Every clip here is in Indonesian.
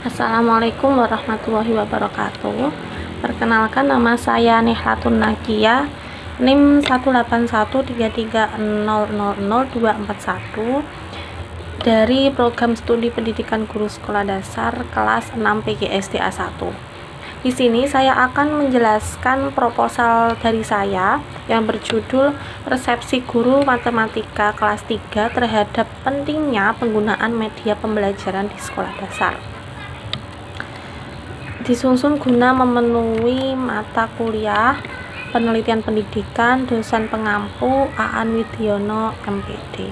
Assalamualaikum warahmatullahi wabarakatuh. Perkenalkan, nama saya Nihlatun Nakia, NIM 18133000241 dari program studi pendidikan guru sekolah dasar kelas 6 PGSD A1. Di sini saya akan menjelaskan proposal dari saya yang berjudul Persepsi Guru Matematika kelas 3 terhadap pentingnya penggunaan media pembelajaran di sekolah dasar. Disusun guna memenuhi mata kuliah penelitian pendidikan dosen pengampu Aan Widiono MPD.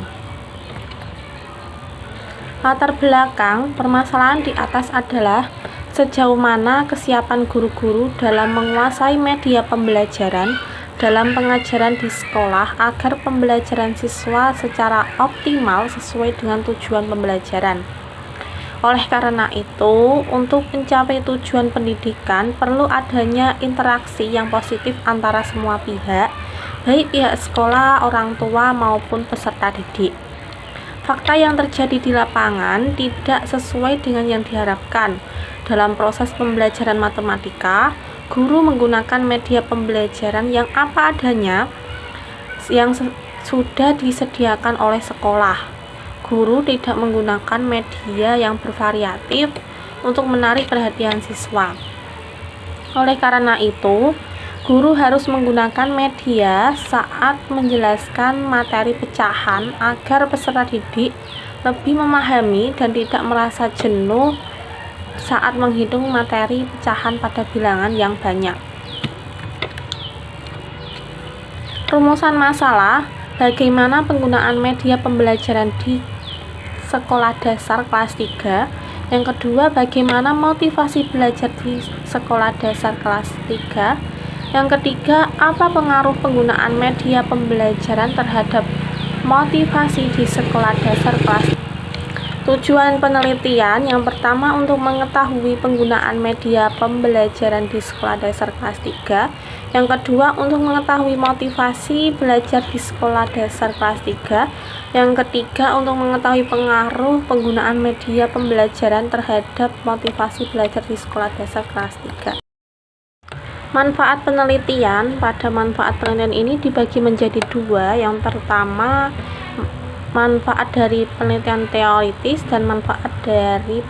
Latar belakang permasalahan di atas adalah sejauh mana kesiapan guru-guru dalam menguasai media pembelajaran dalam pengajaran di sekolah agar pembelajaran siswa secara optimal sesuai dengan tujuan pembelajaran. Oleh karena itu, untuk mencapai tujuan pendidikan perlu adanya interaksi yang positif antara semua pihak, baik pihak sekolah, orang tua, maupun peserta didik. Fakta yang terjadi di lapangan tidak sesuai dengan yang diharapkan. Dalam proses pembelajaran matematika, guru menggunakan media pembelajaran yang apa adanya yang sudah disediakan oleh sekolah. Guru tidak menggunakan media yang bervariatif untuk menarik perhatian siswa. Oleh karena itu, guru harus menggunakan media saat menjelaskan materi pecahan agar peserta didik lebih memahami dan tidak merasa jenuh saat menghitung materi pecahan pada bilangan yang banyak. Rumusan masalah: bagaimana penggunaan media pembelajaran di sekolah dasar kelas 3. Yang kedua, bagaimana motivasi belajar di sekolah dasar kelas 3. Yang ketiga, apa pengaruh penggunaan media pembelajaran terhadap motivasi di sekolah dasar kelas 3. Tujuan penelitian: yang pertama, untuk mengetahui penggunaan media pembelajaran di sekolah dasar kelas 3. Yang kedua, untuk mengetahui motivasi belajar di sekolah dasar kelas 3. Yang ketiga, untuk mengetahui pengaruh penggunaan media pembelajaran terhadap motivasi belajar di sekolah dasar kelas 3. Manfaat penelitian: pada manfaat penelitian ini dibagi menjadi dua. Yang pertama, manfaat dari penelitian teoritis dan manfaat dari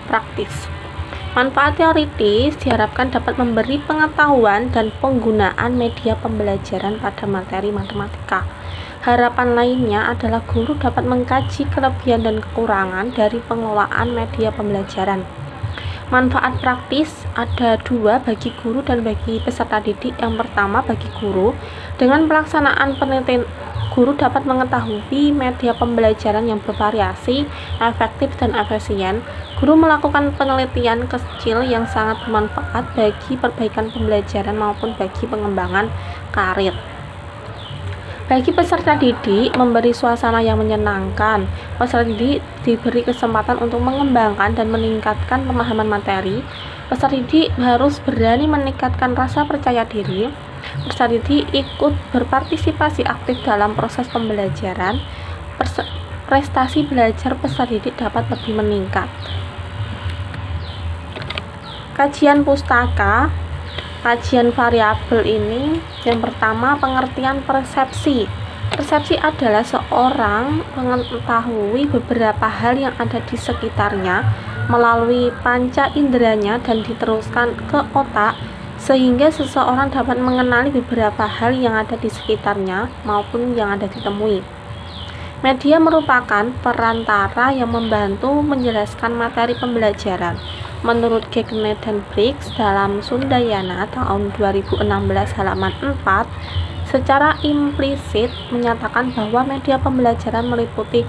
praktis. Manfaat teoritis diharapkan dapat memberi pengetahuan dan penggunaan media pembelajaran pada materi matematika. Harapan lainnya adalah guru dapat mengkaji kelebihan dan kekurangan dari pengelolaan media pembelajaran. Manfaat praktis ada dua, bagi guru dan bagi peserta didik. Yang pertama, bagi guru, dengan pelaksanaan penelitian, guru dapat mengetahui media pembelajaran yang bervariasi, efektif, dan efisien. Guru melakukan penelitian kecil yang sangat bermanfaat bagi perbaikan pembelajaran maupun bagi pengembangan karir. Bagi peserta didik, memberi suasana yang menyenangkan. Peserta didik diberi kesempatan untuk mengembangkan dan meningkatkan pemahaman materi. Peserta didik harus berani meningkatkan rasa percaya diri. Peserta didik ikut berpartisipasi aktif dalam proses pembelajaran. Prestasi belajar peserta didik dapat lebih meningkat. Kajian pustaka. Kajian variabel ini, yang pertama, pengertian persepsi. Persepsi adalah seorang mengetahui beberapa hal yang ada di sekitarnya melalui panca inderanya dan diteruskan ke otak sehingga seseorang dapat mengenali beberapa hal yang ada di sekitarnya maupun yang ada ditemui. Media merupakan perantara yang membantu menjelaskan materi pembelajaran. Menurut Gagné dan Briggs dalam Sundayana tahun 2016 halaman 4, secara implisit menyatakan bahwa media pembelajaran meliputi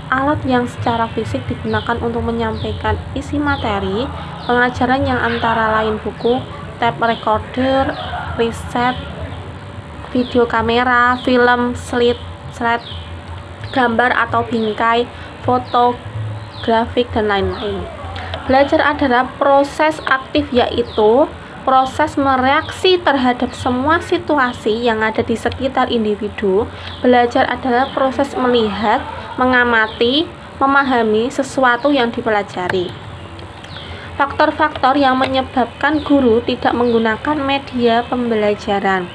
alat yang secara fisik digunakan untuk menyampaikan isi materi pengajaran yang antara lain buku, tape recorder, riset, video kamera, film, slide, gambar atau bingkai, foto, grafik, dan lain-lain. Belajar adalah proses aktif, yaitu proses mereaksi terhadap semua situasi yang ada di sekitar individu. Belajar adalah proses melihat, mengamati, memahami sesuatu yang dipelajari. Faktor-faktor yang menyebabkan guru tidak menggunakan media pembelajaran.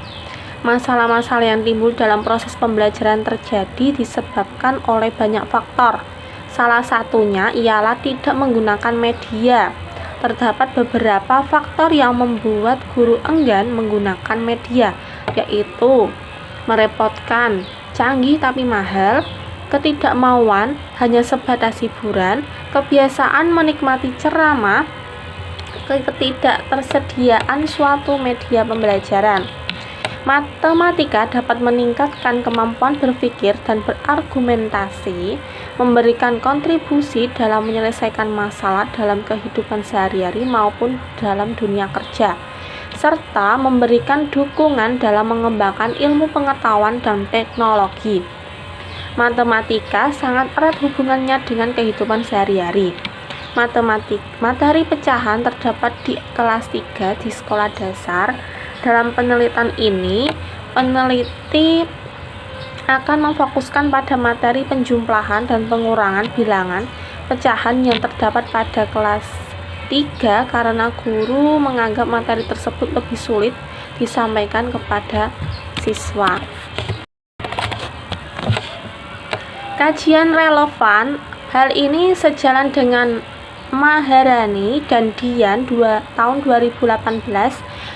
Masalah-masalah yang timbul dalam proses pembelajaran terjadi disebabkan oleh banyak faktor. Salah satunya ialah tidak menggunakan media. Terdapat beberapa faktor yang membuat guru enggan menggunakan media, yaitu merepotkan, canggih tapi mahal, ketidakmauan, hanya sebatas hiburan, kebiasaan menikmati ceramah, ketidaktersediaan suatu media pembelajaran. Matematika dapat meningkatkan kemampuan berpikir dan berargumentasi, memberikan kontribusi dalam menyelesaikan masalah dalam kehidupan sehari-hari maupun dalam dunia kerja, serta memberikan dukungan dalam mengembangkan ilmu pengetahuan dan teknologi. Matematika sangat erat hubungannya dengan kehidupan sehari-hari. Materi pecahan terdapat di kelas 3 di sekolah dasar. Dalam penelitian ini, peneliti akan memfokuskan pada materi penjumlahan dan pengurangan bilangan pecahan yang terdapat pada kelas 3 karena guru menganggap materi tersebut lebih sulit disampaikan kepada siswa. Kajian relevan. Hal ini sejalan dengan Maharani dan Dian tahun 2018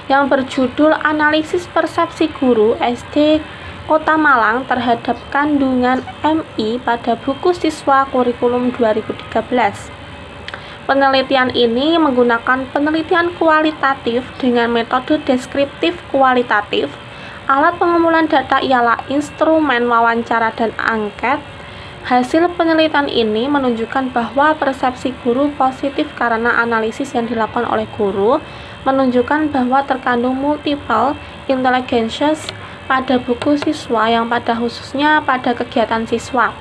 yang berjudul Analisis Persepsi Guru SD Kota Malang terhadap kandungan MI pada buku siswa kurikulum 2013. Penelitian ini menggunakan penelitian kualitatif dengan metode deskriptif kualitatif. Alat pengumpulan data ialah instrumen wawancara dan angket. Hasil penelitian ini menunjukkan bahwa persepsi guru positif karena analisis yang dilakukan oleh guru menunjukkan bahwa terkandung multiple intelligences pada buku siswa yang pada khususnya pada kegiatan siswa.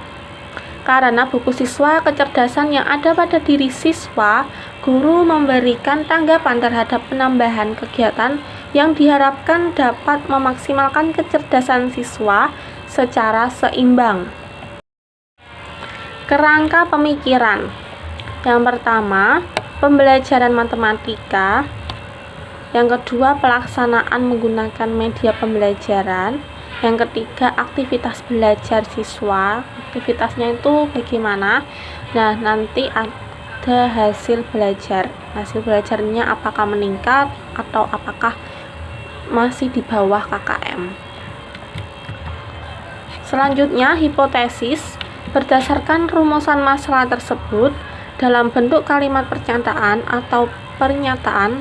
Karena buku siswa kecerdasan yang ada pada diri siswa, guru memberikan tanggapan terhadap penambahan kegiatan yang diharapkan dapat memaksimalkan kecerdasan siswa secara seimbang. Kerangka pemikiran. Yang pertama, pembelajaran matematika. Yang kedua, pelaksanaan menggunakan media pembelajaran. Yang ketiga, aktivitas belajar siswa. Aktivitasnya itu bagaimana? Nah, nanti ada hasil belajar. Hasil belajarnya apakah meningkat atau apakah masih di bawah KKM. Selanjutnya, hipotesis. Berdasarkan rumusan masalah tersebut, dalam bentuk kalimat pernyataan atau pernyataan,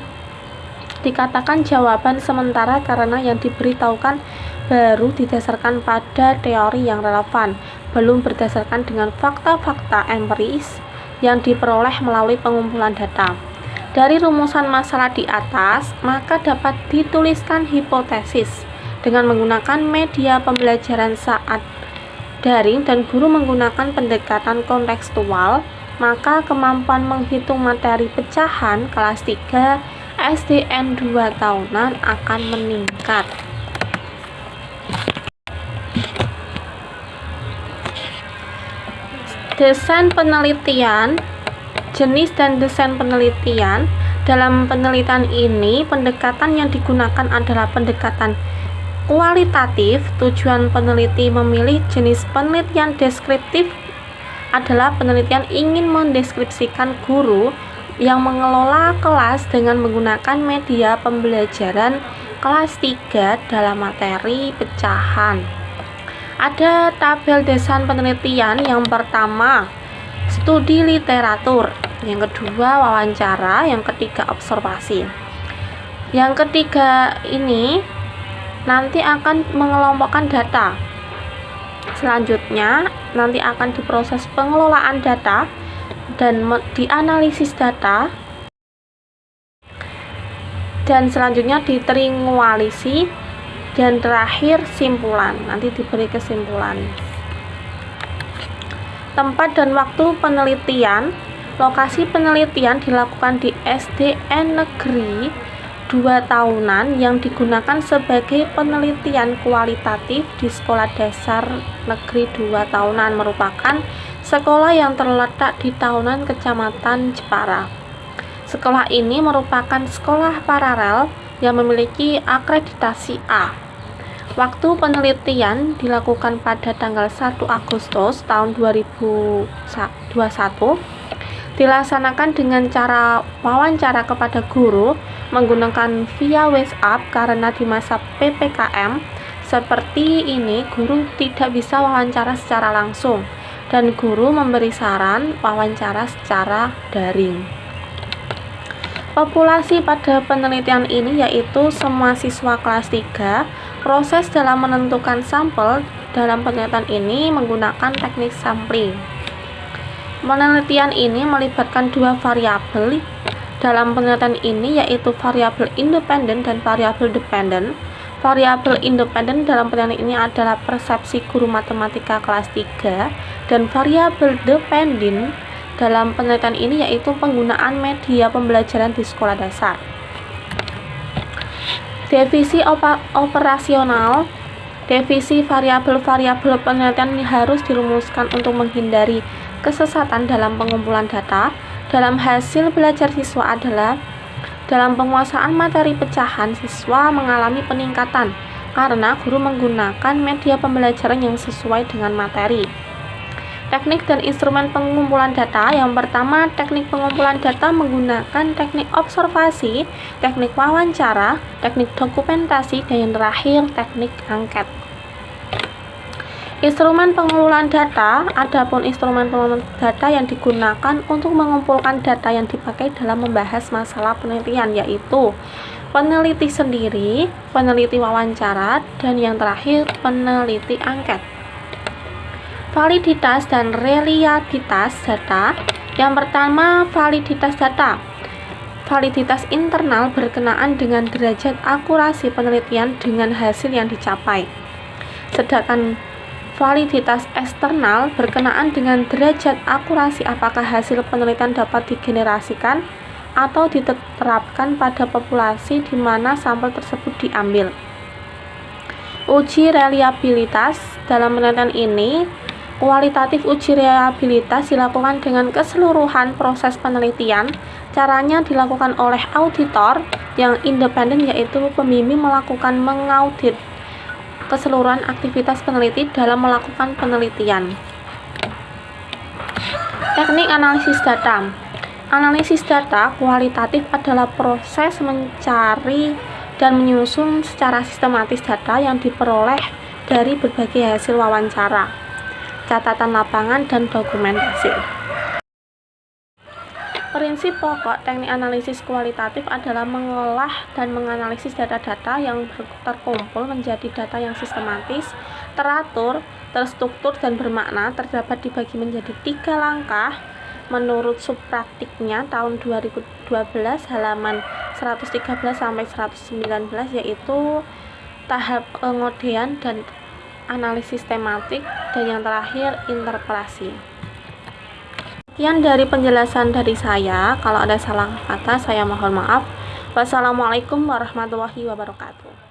dikatakan jawaban sementara karena yang diberitahukan baru didasarkan pada teori yang relevan, belum berdasarkan dengan fakta-fakta empiris yang diperoleh melalui pengumpulan data. Dari rumusan masalah di atas, maka dapat dituliskan hipotesis dengan menggunakan media pembelajaran saat daring dan guru menggunakan pendekatan kontekstual, maka kemampuan menghitung materi pecahan kelas 3 SDN 2 tahunan akan meningkat. Desain penelitian, jenis dan desain penelitian. Dalam penelitian ini, pendekatan yang digunakan adalah pendekatan kualitatif. Tujuan peneliti memilih jenis penelitian deskriptif adalah penelitian ingin mendeskripsikan guru yang mengelola kelas dengan menggunakan media pembelajaran kelas 3 dalam materi pecahan. Ada tabel desain penelitian. Yang pertama, studi literatur. Yang kedua, wawancara. Yang ketiga, observasi. Yang ketiga ini nanti akan mengelompokkan data. Selanjutnya nanti akan diproses pengelolaan data dan dianalisis data, dan selanjutnya ditringualisi, dan terakhir simpulan. Nanti diberi kesimpulan. Tempat dan waktu penelitian. Lokasi penelitian dilakukan di SDN Negeri 2 tahunan yang digunakan sebagai penelitian kualitatif di Sekolah Dasar Negeri 2 tahunan, merupakan sekolah yang terletak di tahunan Kecamatan Jepara. Sekolah ini merupakan sekolah paralel yang memiliki akreditasi A. Waktu penelitian dilakukan pada tanggal 1 Agustus tahun 2021, dilaksanakan dengan cara wawancara kepada guru menggunakan via WhatsApp karena di masa PPKM seperti ini guru tidak bisa wawancara secara langsung dan guru memberi saran wawancara secara daring. Populasi pada penelitian ini yaitu semua siswa kelas 3. Proses dalam menentukan sampel dalam penelitian ini menggunakan teknik sampling. Penelitian ini melibatkan dua variabel dalam penelitian ini yaitu variabel independen dan variabel dependen. Variabel independen dalam penelitian ini adalah persepsi guru matematika kelas 3 dan variabel dependen dalam penelitian ini yaitu penggunaan media pembelajaran di sekolah dasar. Definisi operasional. Definisi variabel-variabel penelitian harus dirumuskan untuk menghindari kesesatan dalam pengumpulan data. Dalam hasil belajar siswa adalah dalam penguasaan materi pecahan siswa mengalami peningkatan karena guru menggunakan media pembelajaran yang sesuai dengan materi. Teknik dan instrumen pengumpulan data. Yang pertama, teknik pengumpulan data menggunakan teknik observasi, teknik wawancara, teknik dokumentasi, dan yang terakhir teknik angket. Instrumen pengumpulan data. Adapun instrumen pengumpulan data yang digunakan untuk mengumpulkan data yang dipakai dalam membahas masalah penelitian yaitu peneliti sendiri, peneliti wawancara, dan yang terakhir peneliti angket. Validitas dan reliabilitas data. Yang pertama, validitas data. Validitas internal berkenaan dengan derajat akurasi penelitian dengan hasil yang dicapai. Sedangkan validitas eksternal berkenaan dengan derajat akurasi apakah hasil penelitian dapat digenerasikan atau diterapkan pada populasi di mana sampel tersebut diambil. Uji reliabilitas. Dalam penelitian ini, kualitatif uji reliabilitas dilakukan dengan keseluruhan proses penelitian. Caranya dilakukan oleh auditor yang independen yaitu pembimbing mengaudit keseluruhan aktivitas peneliti dalam melakukan penelitian. Teknik analisis data. Analisis data kualitatif adalah proses mencari dan menyusun secara sistematis data yang diperoleh dari berbagai hasil wawancara, catatan lapangan, dan dokumentasi. Prinsip pokok teknik analisis kualitatif adalah mengolah dan menganalisis data-data yang terkumpul menjadi data yang sistematis, teratur, terstruktur, dan bermakna. Terdapat dibagi menjadi 3 langkah menurut subpraktiknya tahun 2012 halaman 113 sampai 119 yaitu tahap pengodean dan analisis tematik, dan yang terakhir interpelasi. Sekian dari penjelasan dari saya. Kalau ada salah kata saya mohon maaf. Wassalamualaikum warahmatullahi wabarakatuh.